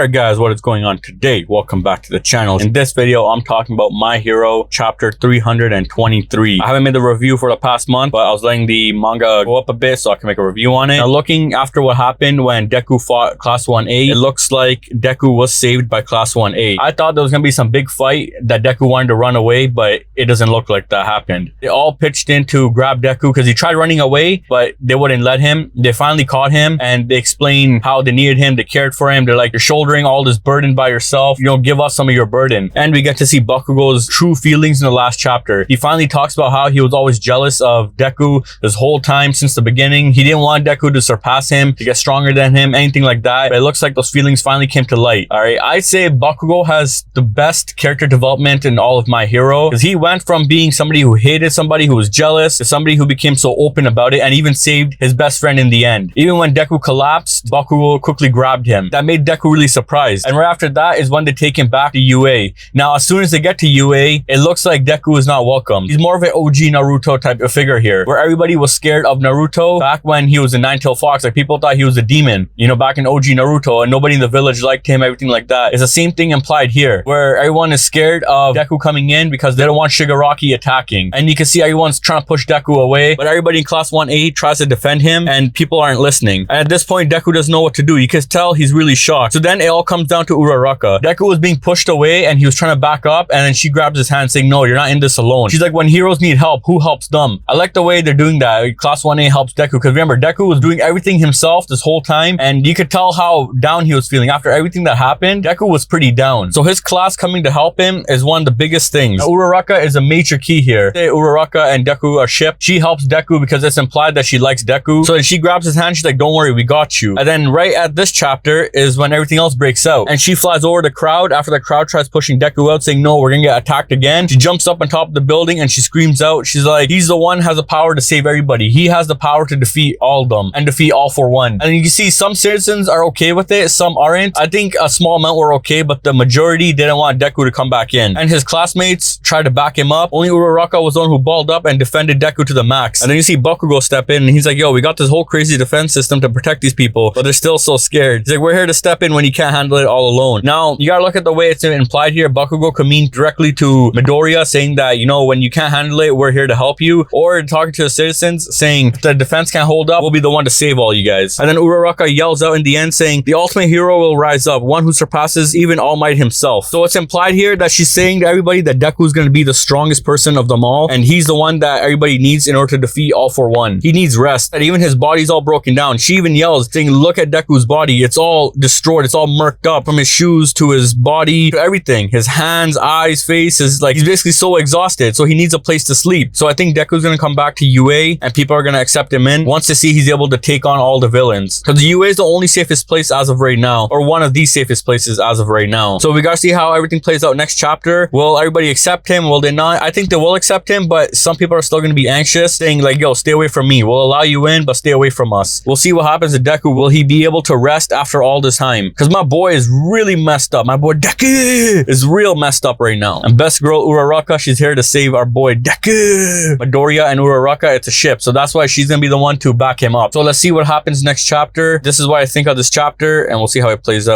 Alright guys, what is going on today? Welcome back to the channel. In this video, I'm talking about My Hero chapter 323. I haven't made the review for the past month, but I was letting the manga go up a bit so I can make a review on it. Now looking after what happened when Deku fought Class 1A, it looks like Deku was saved by Class 1A. I thought there was going to be some big fight that Deku wanted to run away, but it doesn't look like that happened. They all pitched in to grab Deku because he tried running away, but they wouldn't let him. They finally caught him and they explained how they needed him, they cared for him. They're like, you're shouldering all this burden by yourself, give us some of your burden. And we get to see Bakugo's true feelings in the last chapter. He finally talks about how he was always jealous of Deku this whole time since the beginning. He didn't want Deku to surpass him, to get stronger than him, anything like that. But it looks like those feelings finally came to light. Alright, I'd say Bakugo has the best character development in all of My Hero, because he went from being somebody who hated somebody who was jealous to somebody who became so open about it and even saved his best friend in the end. Even when Deku collapsed, Bakugo quickly grabbed him. That made Deku really surprised. And right after that is when they take him back to UA. Now, as soon as they get to UA, it looks like Deku is not welcome. He's more of an OG Naruto type of figure here, where everybody was scared of Naruto back when he was a Nine-Tailed Fox. Like, people thought he was a demon, back in OG Naruto, and nobody in the village liked him, everything like that. It's the same thing implied here, where everyone is scared of Deku coming in because they don't want Shigaraki attacking. And you can see everyone's trying to push Deku away, but everybody in Class 1A tries to defend him, and people aren't listening. And at this point, Deku doesn't know what to do. You can tell he's really shocked. So then it all comes down to Uraraka. Deku was being pushed away and he was trying to back up, and then she grabs his hand saying, no, you're not in this alone. She's like, when heroes need help, who helps them? I like the way they're doing that. Class 1A helps Deku, because remember, Deku was doing everything himself this whole time, and you could tell how down he was feeling. After everything that happened, Deku was pretty down. So his class coming to help him is one of the biggest things. Now, Uraraka is a major key here. Uraraka and Deku are shipped. She helps Deku because it's implied that she likes Deku. So then she grabs his hand, she's like, don't worry, we got you. And then right at this chapter is when everything else breaks out, and she flies over the crowd after the crowd tries pushing Deku out, saying, no, we're gonna get attacked again. She jumps up on top of the building and she screams out. She's like, he's the one who has the power to save everybody. He has the power to defeat all of them and defeat all for one. And you can see some citizens are okay with it, some aren't. I think a small amount were okay, but the majority didn't want Deku to come back in. And his classmates tried to back him up. Only Uraraka was the one who balled up and defended Deku to the max. And then you see Bakugo step in and he's like, yo, we got this whole crazy defense system to protect these people, but they're still so scared. He's like, we're here to step in when you can't handle it all alone. Now, you gotta look at the way it's implied here. Bakugo could mean directly to Midoriya, saying that, when you can't handle it, we're here to help you. Or talking to the citizens, saying, if the defense can't hold up, we'll be the one to save all you guys. And then Uraraka yells out in the end, saying, the ultimate hero will rise up, one who surpasses even All Might himself. So it's implied here that she's saying to everybody that Deku is going to be the strongest person of them all, and he's the one that everybody needs in order to defeat All for One. He needs rest, and even his body's all broken down. She even yells, saying, look at Deku's body. It's all destroyed. It's all murked up, from his shoes to his body to everything. His hands, eyes, face is like, he's basically so exhausted, so he needs a place to sleep. So I think Deku's going to come back to UA, and people are going to accept him in once they see he's able to take on all the villains. Because UA is the only safest place as of right now, or one of the safest places as of right now. So we got to see how everything plays out next chapter. Will everybody accept him? Will they not? I think they will accept him, but some people are still going to be anxious, saying like, yo, stay away from me. We'll allow you in, but stay away from us. We'll see what happens to Deku. Will he be able to rest after all this time? Because my boy is really messed up. My boy Deku is real messed up right now. And best girl Uraraka, she's here to save our boy Deku. Midoriya and Uraraka, it's a ship, so that's why she's gonna be the one to back him up. So let's see what happens next chapter. This is what I think of this chapter, and we'll see how it plays out.